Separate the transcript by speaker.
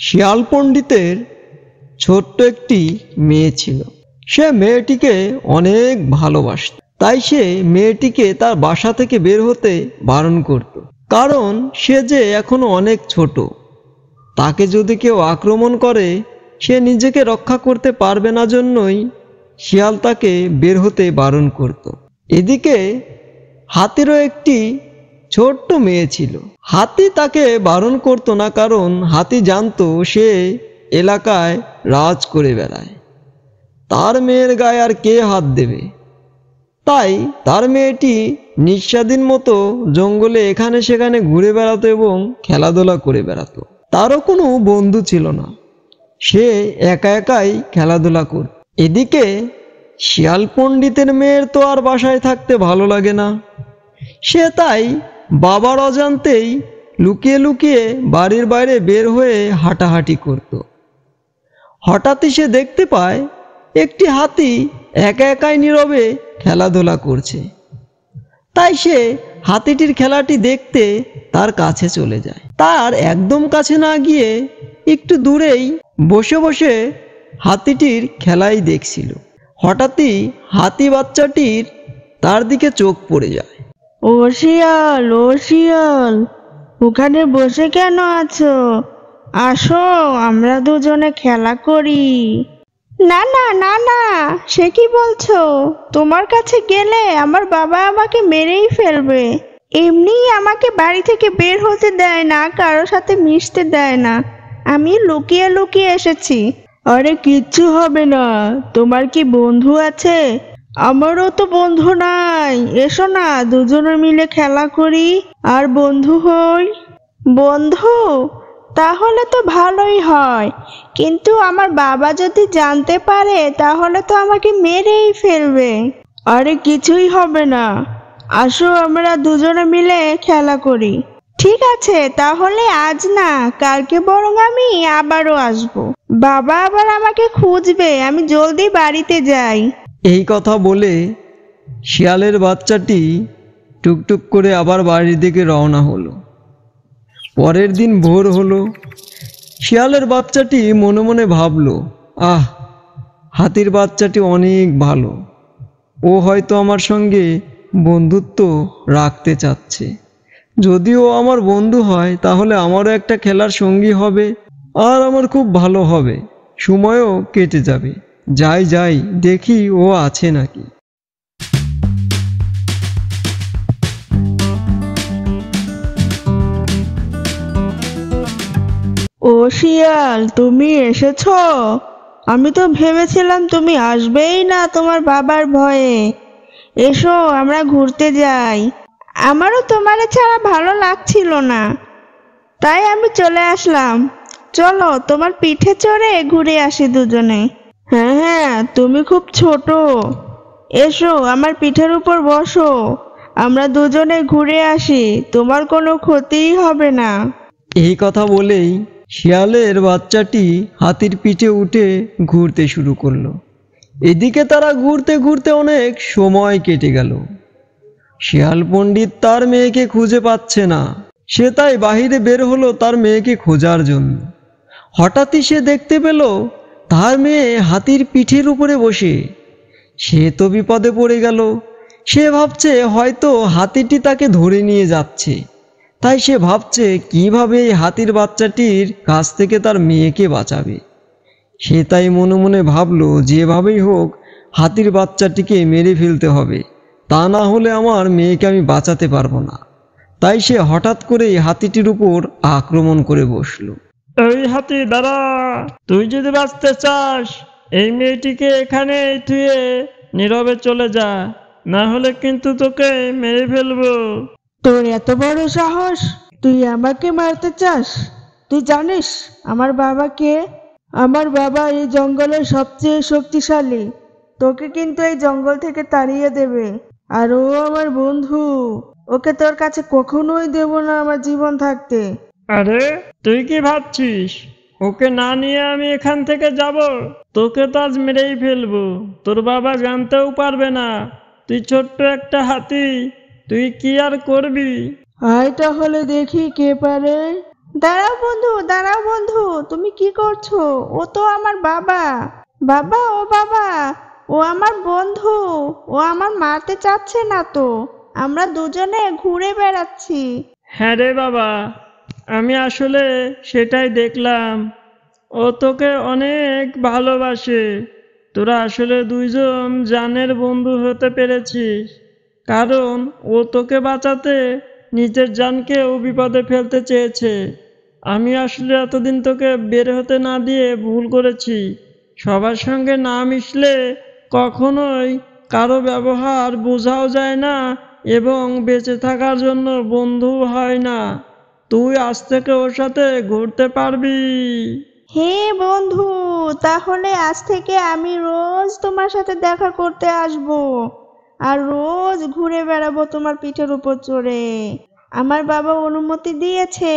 Speaker 1: শিয়াল পণ্ডিতের ছোট্ট একটি মেয়ে ছিল। সে মেয়েটিকে অনেক ভালোবাসত, তাই সে মেয়েটিকে তার বাসা থেকে বের হতে বারণ করত, কারণ সে যে এখনো অনেক ছোট। তাকে যদি কেউ আক্রমণ করে সে নিজেকে রক্ষা করতে পারবে না, জন্যই শিয়াল তাকে বের হতে বারণ করত। এদিকে হাতিরও একটি ছোট্ট মেয়ে ছিল। হাতি তাকে বারণ করতো না, কারণ হাতি জানতো সে এলাকায় রাজ করে বেড়ায়, তার মেয়ের গায়ে আর কে হাত দেবে। তাই তার মেয়েটি নিঃস্বাধীন মতো জঙ্গলে এখানে সেখানে ঘুরে বেড়াতো এবং খেলাধুলা করে বেড়াতো। তারও কোনো বন্ধু ছিল না, সে একা একাই খেলাধুলা করত। এদিকে শিয়াল পণ্ডিতের মেয়ের তো আর বাসায় থাকতে ভালো লাগে না। সে তাই বাবার অজান্তেই লুকিয়ে লুকিয়ে বাড়ির বাইরে বের হয়ে হাঁটাহাঁটি করত। হঠাৎই সে দেখতে পায় একটি হাতি একা একাই নীরবে খেলাধুলা করছে। তাই সে হাতিটির খেলাটি দেখতে তার কাছে চলে যায়। তার একদম কাছে না গিয়ে একটু দূরেই বসে বসে হাতিটির খেলাই দেখছিল। হঠাৎই হাতি বাচ্চাটির তার দিকে চোখ পড়ে যায়।
Speaker 2: ও শিয়াল, ওখানে বসে কেন আছো? আসো, আমরা দুজনে খেলা করি। না না না না, সে কি বলছো? তোমার কাছে গেলে আমার বাবা আমাকে মেরেই ফেলবে। এমনিই আমাকে বাড়ি থেকে বের হতে দেয় না, কারো সাথে মিশতে দেয় না। আমি লুকিয়ে লুকিয়ে এসেছি। আরে কিচ্ছু হবে না, তোমার কি বন্ধু আছে? আমারও তো বন্ধু নাই। এসো না, দুজনে মিলে খেলা করি আর বন্ধু হই। বন্ধু? তাহলে তো ভালোই হয়, কিন্তু আমার বাবা যদি জানতে পারে তাহলে তো আমাকে মেরেই ফেলবে। আরে কিছুই হবে না, আসো আমরা দুজনে মিলে খেলা করি। ঠিক আছে, তাহলে আজ না, কালকে বরং আমি আবারও আসবো। বাবা আবার আমাকে খুঁজবে, আমি জলদি বাড়িতে যাই।
Speaker 1: এই কথা বলে শিয়ালের বাচ্চাটি টুকটুক করে আবার বাড়ির দিকে রওনা হলো। পরের দিন ভোর হলো। শিয়ালের বাচ্চাটি মনে মনে ভাবলো, আহ, হাতির বাচ্চাটি অনেক ভালো, ও হয়তো আমার সঙ্গে বন্ধুত্ব রাখতে চাচ্ছে। যদিও আমার বন্ধু হয় তাহলে আমারও একটা খেলার সঙ্গী হবে আর আমার খুব ভালো হবে, সময়ও কেটে যাবে। যাই যাই, দেখি ও আছে নাকি।
Speaker 2: ও শিয়াল, তুমি এসেছো? আমি তো ভেবেছিলাম তুমি আসবেই না তোমার বাবার ভয়ে। এসো, আমরা ঘুরতে যাই। আমারও তোমারে ছাড়া ভালো লাগছিল না, তাই আমি চলে আসলাম। চলো, তোমার পিঠে চড়ে ঘুরে আসি দুজনে। হ্যাঁ হ্যাঁ, তুমি খুব ছোট। এসো, আমার পিঠের উপর বসো, আমরা দুজনে ঘুরে আসি, তোমার কোনো ক্ষতিই হবে না।
Speaker 1: এই কথা বলেই শিয়ালের বাচ্চাটি হাতির পিঠে উঠে ঘুরতে শুরু করলো। এদিকে তারা ঘুরতে ঘুরতে অনেক সময় কেটে গেল। শিয়াল পণ্ডিত তার মেয়েকে খুঁজে পাচ্ছে না। সে তাই বাহিরে বের হলো তার মেয়েকে খোঁজার জন্য। হঠাৎই সে দেখতে পেল তার মেয়ে হাতির পিঠের উপরে বসে। সে তো বিপদে পড়ে গেল। সে ভাবছে হয়তো হাতিটি তাকে ধরে নিয়ে যাচ্ছে। তাই সে ভাবছে কিভাবে এই হাতির বাচ্চাটির কাছ থেকে তার মেয়েকে বাঁচাবে। সে তাই মনে মনে ভাবলো, যেভাবেই হোক হাতির বাচ্চাটিকে মেরে ফেলতে হবে, তা না হলে আমার মেয়েকে আমি বাঁচাতে পারবো না। তাই সে হঠাৎ করেই হাতিটির উপর আক্রমণ করে বসলো।
Speaker 3: এই হাতি দাঁড়া, তুই যদি বাঁচতে চাস এই মেয়েটিকে এখানে থুয়ে নীরবে চলে যা, না হলে কিন্তু তোকে মেরে ফেলবো।
Speaker 2: তোর এত বড় সাহস, তুই আমাকে মারতে চাস? তুই জানিস আমার বাবা কে? আমার বাবা এই জঙ্গলের সবচেয়ে শক্তিশালী। তোকে কিন্তু এই জঙ্গল থেকে তাড়িয়ে দেবে। আর ও আমার বন্ধু, ওকে তোর কাছে কখনোই দেব না আমার জীবন থাকতে।
Speaker 3: আরে তুই কি ভাবছিস ওকে না নিয়ে আমি এখান থেকে যাব? তোকে তো আজ মেরেই ফেলবো, তোর বাবা জানতেও পারবে না। তুই ছোট্ট একটা হাতি, তুই কি আর করবি?
Speaker 2: আয় তাহলে দেখি কে পারে। দাঁড়াও বন্ধু, তুমি কি করছো? ও তো আমার বাবা। বাবা, ও আমার বন্ধু। ও আমার মারতে চাচ্ছে না তো। আমরা দুজনে ঘুরে বেড়াচ্ছি।
Speaker 3: হ্যাঁ রে বাবা, আমি আসলে সেটাই দেখলাম। ও তোকে অনেক ভালোবাসে। তোরা আসলে দুইজন জানের বন্ধু হতে পেরেছিস, কারণ ও তোকে বাঁচাতে নিজের জানকেও বিপদে ফেলতে চেয়েছে। আমি আসলে এতদিন তোকে বের হতে না দিয়ে ভুল করেছি। সবার সঙ্গে না মিশলে কখনোই কারো ব্যবহার বোঝাও যায় না এবং বেঁচে থাকার জন্য বন্ধু হয় না। তুই আজ থেকে ওর সাথে ঘুরতে পারবি।
Speaker 2: হে বন্ধু, তাহলে আজ থেকে আমি রোজ তোমার সাথে দেখা করতে আসবো, আর রোজ ঘুরে বেড়াবো তোমার পিঠের উপর চড়ে। আমার বাবা অনুমতি দিয়েছে।